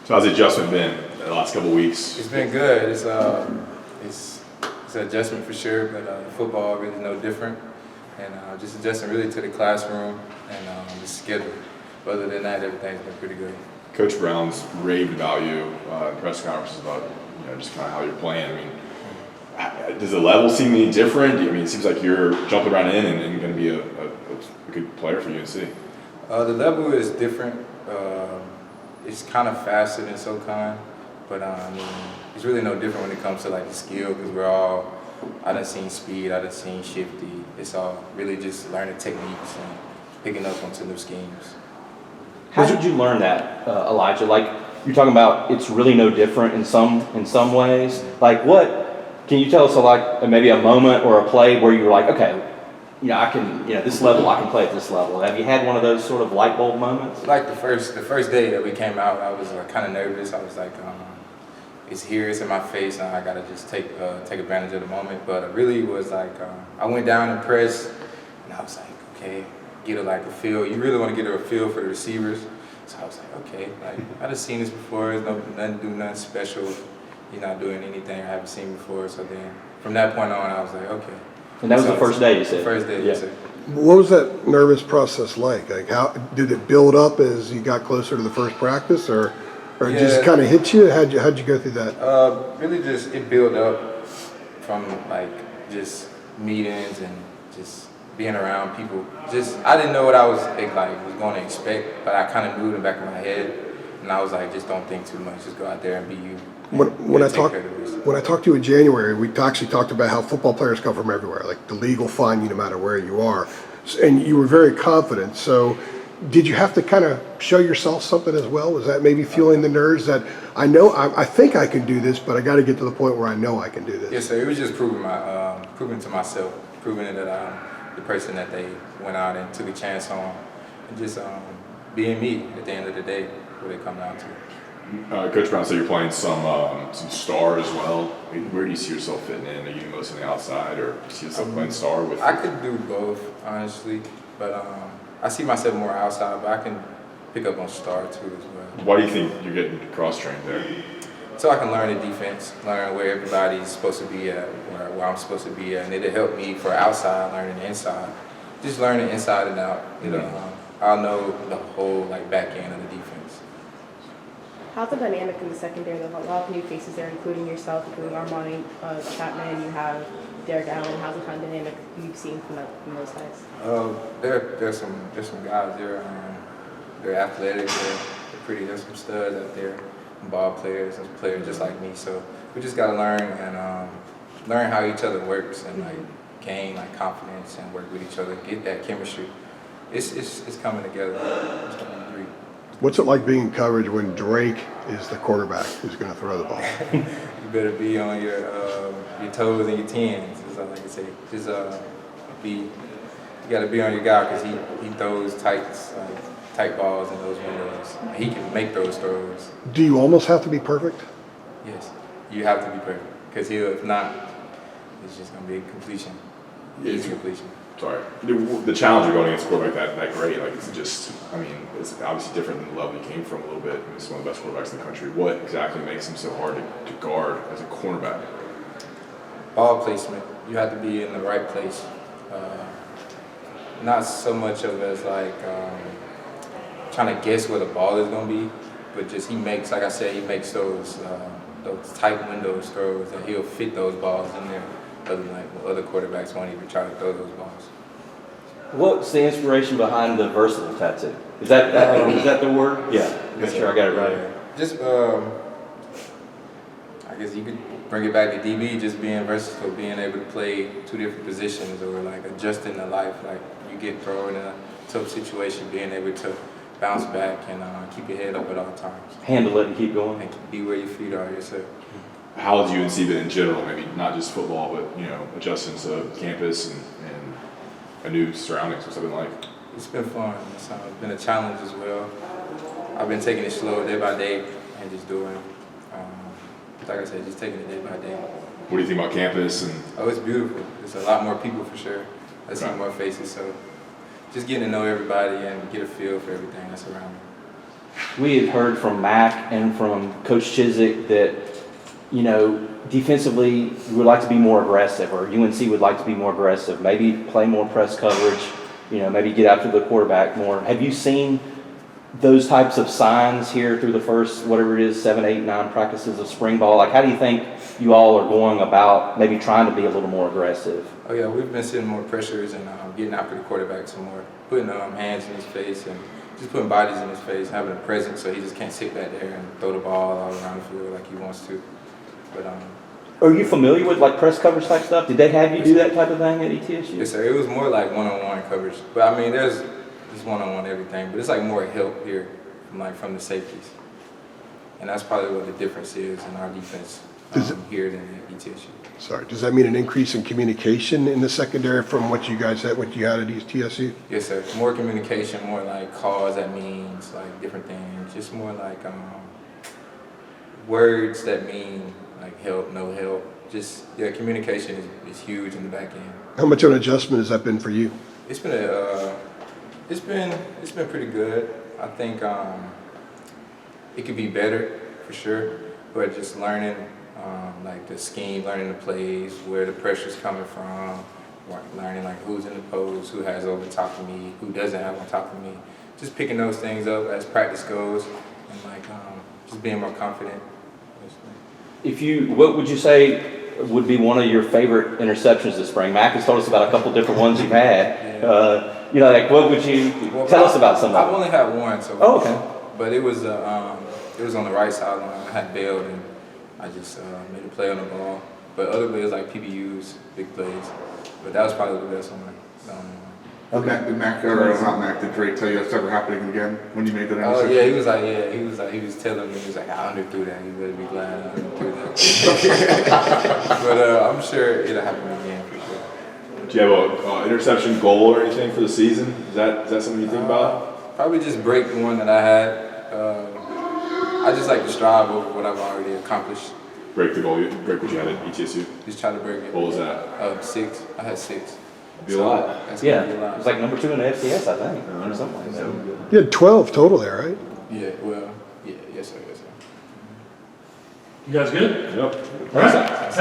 So how's the adjustment been the last couple of weeks? It's been good. It's an adjustment for sure, but football really no different. And just adjusting really to the classroom and the schedule. But other than that, everything's been pretty good. Coach Brown's raved about you in press conferences about just kind of how you're playing. I mean, does the level seem any different? I mean, it seems like you're jumping right in and going to be a good player for UNC. The level is different. It's kind of faster than SoCon, but I mean, it's really no different when it comes to like the skill because I done seen speed, I done seen shifty. It's all really just learning techniques and picking up onto new schemes. How did you learn that, Elijah? Like you're talking about, it's really no different in some ways. Like what? Can you tell us maybe a moment or a play where you were like, okay, I can, this level, I can play at this level. Have you had one of those sort of light bulb moments? Like the first day that we came out, I was kind of nervous. I was like, it's here, it's in my face, and I gotta just take advantage of the moment. But it really was like, I went down and pressed, and I was like, okay, get a feel. You really want to get a feel for the receivers. So I was like, okay, I just seen this before. It's nothing special. You're not doing anything I haven't seen before. So then from that point on, I was like, okay. And that was the first day, you said? The first day, yeah. you said. What was that nervous process like? Like, how did it build up as you got closer to the first practice, or it just kind of hit you? How'd you go through that? Really, just it built up from just meetings and just being around people. I didn't know what I was going to expect, but I kind of knew in the back of my head, and I was like, just don't think too much. Just go out there and be you. When I talked to you in January, we actually talked about how football players come from everywhere. Like the league will find you no matter where you are, and you were very confident. So, did you have to kind of show yourself something as well? Was that maybe fueling the nerves that I think I can do this, but I got to get to the point where I know I can do this? Yes, sir. It was just proving to myself, proving that I'm the person that they went out and took a chance on, and just being me at the end of the day, what it come down to. Coach Brown said you're playing some star as well. Where do you see yourself fitting in? Are you mostly on the outside, or do you see yourself playing star with? I could do both, honestly, but I see myself more outside, but I can pick up on star too as well. Why do you think you're getting cross-trained there? So I can learn the defense, learn where everybody's supposed to be at, where I'm supposed to be at, and it'll help me for outside, learning the inside. Just learning inside and out. I'll know the whole back end of the defense. How's the dynamic in the secondary? There's a lot of new faces there, including yourself, including Armani Chapman. You have Derek Allen. How's the kind of dynamic you've seen from those guys? There's some guys. They're athletic. They're pretty. There's some studs out there, ball players, and players just like me. So we just gotta learn and learn how each other works and gain confidence and work with each other, get that chemistry. It's coming together. It's coming great. What's it like being in coverage when Drake is the quarterback who's going to throw the ball? You better be on your toes and your tens. That's all I can say. Just you got to be on your guy because he throws tight balls in those windows. He can make those throws. Do you almost have to be perfect? Yes, you have to be perfect because if not, it's just going to be a completion. Easy completion. Sorry. The challenge of going against a quarterback that great, is it just, it's obviously different than the level you came from a little bit. He's one of the best quarterbacks in the country. What exactly makes him so hard to guard as a cornerback? Ball placement. You have to be in the right place. Not so much of as trying to guess where the ball is going to be, but just he makes those tight windows throws and he'll fit those balls in there. Other quarterbacks won't even try to throw those balls. What's the inspiration behind the versatile tattoo? Is that the word? Yeah. Make sure I got it right. Yeah. Just I guess you could bring it back to DB, just being versatile, being able to play two different positions or adjusting to life. You get thrown in a tough situation, being able to bounce back and keep your head up at all times. Handle it and keep going. And be where your feet are yourself. How has UNC been in general, maybe not just football, but adjusting to campus and a new surroundings? What's it been like? It's been fun. It's been a challenge as well. I've been taking it slow day by day and just doing, like I said, just taking it day by day. What do you think about campus? Oh, it's beautiful. There's a lot more people for sure. I see more faces, so just getting to know everybody and get a feel for everything that's around me. we had heard from Mac and from Coach Chiswick that, you know, defensively, we would like to be more aggressive, or UNC would like to be more aggressive, maybe play more press coverage, you know, maybe get after the quarterback more. Have you seen those types of signs here through the first, whatever it is, 7, 8, 9 practices of spring ball? Like, how do you think you all are going about maybe trying to be a little more aggressive? Oh yeah, we've been setting more pressures and getting after the quarterback some more, putting hands in his face and just putting bodies in his face, having a presence so he just can't sit back there and throw the ball all around the field like he wants to. But are you familiar with like press coverage type stuff? Did they have you do that type of thing at ETSU? yes, sir. It was more like one-on-one coverage. But I mean, there's just one-on-one everything. But it's like more help here, from the safeties, and that's probably what the difference is in our defense here than at ETSU. Sorry, does that mean an increase in communication in the secondary from what you guys had, what you had at ETSU? Yes, sir. More communication, more like calls that means like different things. Just more like words that mean like help, no help. Just communication is huge in the back end. How much of an adjustment has that been for you? It's been it's been pretty good. I think it could be better for sure, but just learning like the scheme, learning the plays, where the pressure's coming from, learning like who's in the post, who has over top of me, who doesn't have on top of me. Just picking those things up as practice goes, and like just being more confident. What would you say would be one of your favorite interceptions this spring? Mac has told us about a couple different ones you've had. You know, like what would you tell us about some of I've them? only had one, so. Oh, okay. But it was on the right sideline. I had bailed and I just made a play on the ball. But other plays like PBUs, big plays. But that was probably the best one. Okay. Did Mac, or not Mac, did Drake tell you that's ever happening again when you made that Oh interception? yeah, he was telling me, he was like, I underthrew that. You better be glad I underthrew that. But I'm sure it'll happen again for sure. Do you have a interception goal or anything for the season? Is that something you think about? Probably just break the one that I had. I just like to strive over what I've already accomplished. Break what you had at ETSU. Just try to break it. What was that? 6. I had 6. Be a lot. That's gonna be a Yeah, lot. it was like number 2 in the FCS, I think, or something like that. You had 12 total there, right? Yeah, well, yes sir. You guys good? Yep. All right.